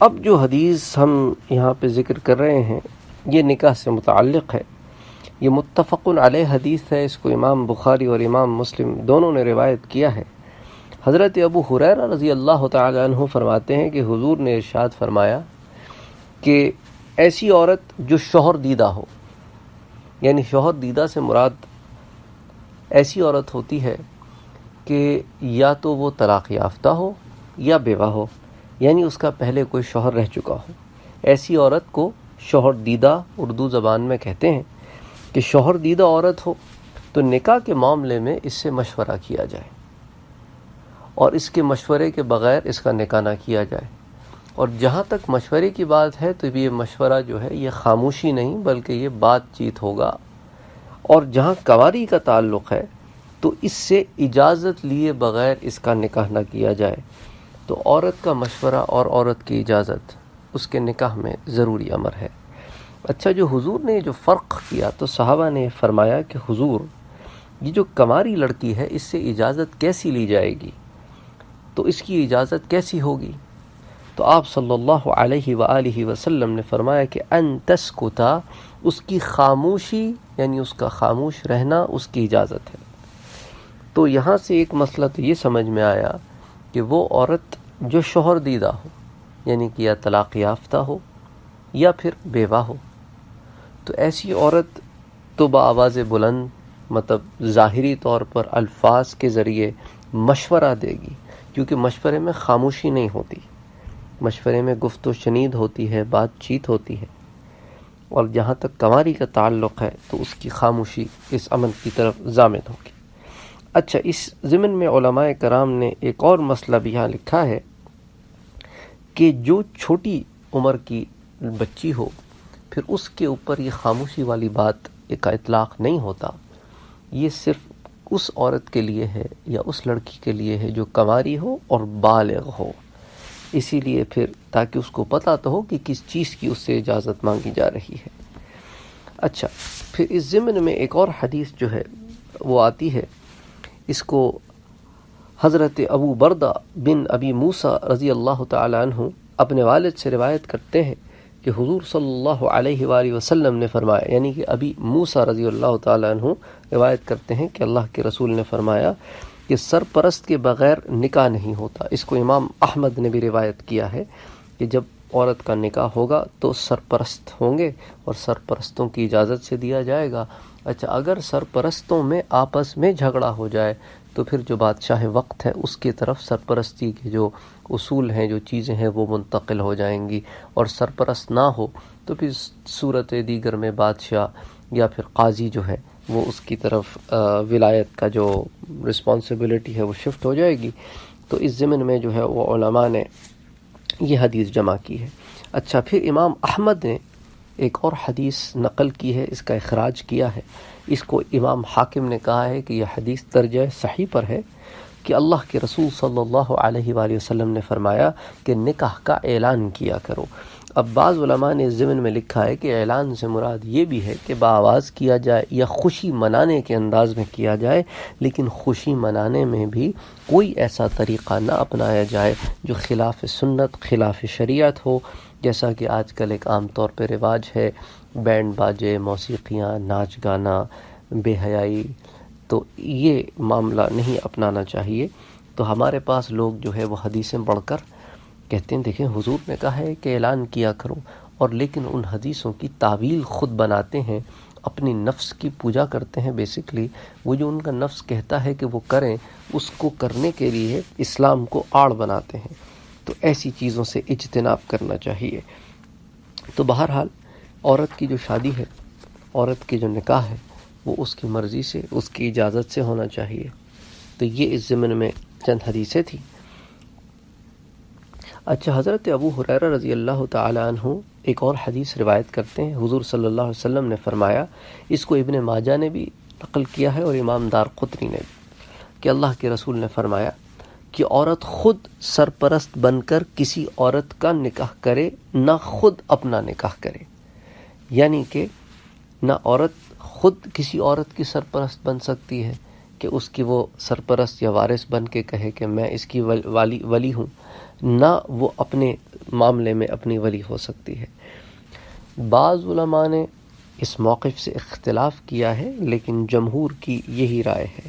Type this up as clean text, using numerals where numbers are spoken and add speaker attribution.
Speaker 1: اب جو حدیث ہم یہاں پہ ذکر کر رہے ہیں یہ نکاح سے متعلق ہے، یہ متفق علیہ حدیث ہے، اس کو امام بخاری اور امام مسلم دونوں نے روایت کیا ہے۔ حضرت ابو ہریرہ رضی اللہ تعالی عنہ فرماتے ہیں کہ حضور نے ارشاد فرمایا کہ ایسی عورت جو شوہر دیدہ ہو، یعنی شوہر دیدہ سے مراد ایسی عورت ہوتی ہے کہ یا تو وہ طلاق یافتہ ہو یا بیوہ ہو، یعنی اس کا پہلے کوئی شوہر رہ چکا ہو۔ ایسی عورت کو شوہر دیدہ اردو زبان میں کہتے ہیں کہ شوہر دیدہ عورت ہو تو نکاح کے معاملے میں اس سے مشورہ کیا جائے، اور اس کے مشورے کے بغیر اس کا نکاح نہ کیا جائے۔ اور جہاں تک مشورے کی بات ہے تو یہ مشورہ جو ہے یہ خاموشی نہیں بلکہ یہ بات چیت ہوگا، اور جہاں کنواری کا تعلق ہے تو اس سے اجازت لیے بغیر اس کا نکاح نہ کیا جائے۔ تو عورت کا مشورہ اور عورت کی اجازت اس کے نکاح میں ضروری امر ہے۔ اچھا، جو حضور نے جو فرق کیا تو صحابہ نے فرمایا کہ حضور یہ جو کنواری لڑکی ہے اس سے اجازت کیسی لی جائے گی، تو اس کی اجازت کیسی ہوگی؟ تو آپ صلی اللہ علیہ وآلہ وسلم نے فرمایا کہ ان تسکتا، اس کی خاموشی یعنی اس کا خاموش رہنا اس کی اجازت ہے۔ تو یہاں سے ایک مسئلہ تو یہ سمجھ میں آیا کہ وہ عورت جو شوہر دیدہ ہو، یعنی کہ یا طلاق یافتہ ہو یا پھر بیوہ ہو، تو ایسی عورت تو بآواز بلند مطلب ظاہری طور پر الفاظ کے ذریعے مشورہ دے گی، کیونکہ مشورے میں خاموشی نہیں ہوتی، مشورے میں گفت و شنید ہوتی ہے، بات چیت ہوتی ہے، اور جہاں تک کنواری کا تعلق ہے تو اس کی خاموشی اس عمل کی طرف ضامن ہوگی۔ اچھا، اس ضمن میں علماء کرام نے ایک اور مسئلہ بھی یہاں لکھا ہے کہ جو چھوٹی عمر کی بچی ہو پھر اس کے اوپر یہ خاموشی والی بات کا اطلاق نہیں ہوتا، یہ صرف اس عورت کے لیے ہے یا اس لڑکی کے لیے ہے جو کنواری ہو اور بالغ ہو، اسی لیے پھر تاکہ اس کو پتہ تو ہو کہ کس چیز کی اس سے اجازت مانگی جا رہی ہے۔ اچھا، پھر اس ضمن میں ایک اور حدیث جو ہے وہ آتی ہے، اس کو حضرت ابو بردہ بن ابی موسیٰ رضی اللہ تعالی عنہ اپنے والد سے روایت کرتے ہیں کہ حضور صلی اللہ علیہ وآلہ وسلم نے فرمایا، یعنی کہ ابی موسیٰ رضی اللہ تعالی عنہ روایت کرتے ہیں کہ اللہ کے رسول نے فرمایا کہ سرپرست کے بغیر نکاح نہیں ہوتا۔ اس کو امام احمد نے بھی روایت کیا ہے کہ جب عورت کا نکاح ہوگا تو سرپرست ہوں گے اور سرپرستوں کی اجازت سے دیا جائے گا۔ اچھا، اگر سرپرستوں میں آپس میں جھگڑا ہو جائے تو پھر جو بادشاہ وقت ہے اس کی طرف سرپرستی کے جو اصول ہیں، جو چیزیں ہیں وہ منتقل ہو جائیں گی، اور سرپرست نہ ہو تو پھر صورت دیگر میں بادشاہ یا پھر قاضی جو ہے وہ اس کی طرف ولایت کا جو رسپانسبلٹی ہے وہ شفٹ ہو جائے گی۔ تو اس ضمن میں جو ہے وہ علماء نے یہ حدیث جمع کی ہے۔ اچھا، پھر امام احمد نے ایک اور حدیث نقل کی ہے، اس کا اخراج کیا ہے، اس کو امام حاکم نے کہا ہے کہ یہ حدیث درجہ صحیح پر ہے کہ اللہ کے رسول صلی اللہ علیہ وآلہ وسلم نے فرمایا کہ نکاح کا اعلان کیا کرو۔ اب بعض علماء نے اس ضمن میں لکھا ہے کہ اعلان سے مراد یہ بھی ہے کہ بآواز کیا جائے یا خوشی منانے کے انداز میں کیا جائے، لیکن خوشی منانے میں بھی کوئی ایسا طریقہ نہ اپنایا جائے جو خلاف سنت، خلاف شریعت ہو، جیسا کہ آج کل ایک عام طور پہ رواج ہے، بینڈ باجے، موسیقیاں، ناچ گانا، بے حیائی، تو یہ معاملہ نہیں اپنانا چاہیے۔ تو ہمارے پاس لوگ جو ہے وہ حدیثیں پڑھ کر کہتے ہیں دیکھیں حضور نے کہا ہے کہ اعلان کیا کرو، اور لیکن ان حدیثوں کی تعویل خود بناتے ہیں، اپنی نفس کی پوجا کرتے ہیں۔ بیسیکلی وہ جو ان کا نفس کہتا ہے کہ وہ کریں، اس کو کرنے کے لیے اسلام کو آڑ بناتے ہیں۔ تو ایسی چیزوں سے اجتناب کرنا چاہیے۔ تو بہرحال عورت کی جو شادی ہے، عورت کی جو نکاح ہے، وہ اس کی مرضی سے، اس کی اجازت سے ہونا چاہیے۔ تو یہ اس ضمن میں چند حدیثیں تھیں۔ اچھا، حضرت ابو ہریرہ رضی اللہ تعالی عنہ ایک اور حدیث روایت کرتے ہیں، حضور صلی اللہ علیہ وسلم نے فرمایا، اس کو ابن ماجہ نے بھی نقل کیا ہے اور امام دارقطنی نے بھی، کہ اللہ کے رسول نے فرمایا کہ عورت خود سرپرست بن کر کسی عورت کا نکاح کرے، نہ خود اپنا نکاح کرے، یعنی کہ نہ عورت خود کسی عورت کی سرپرست بن سکتی ہے کہ اس کی وہ سرپرست یا وارث بن کے کہے کہ میں اس کی ولی ہوں، نہ وہ اپنے معاملے میں اپنی ولی ہو سکتی ہے۔ بعض علماء نے اس موقف سے اختلاف کیا ہے، لیکن جمہور کی یہی رائے ہے۔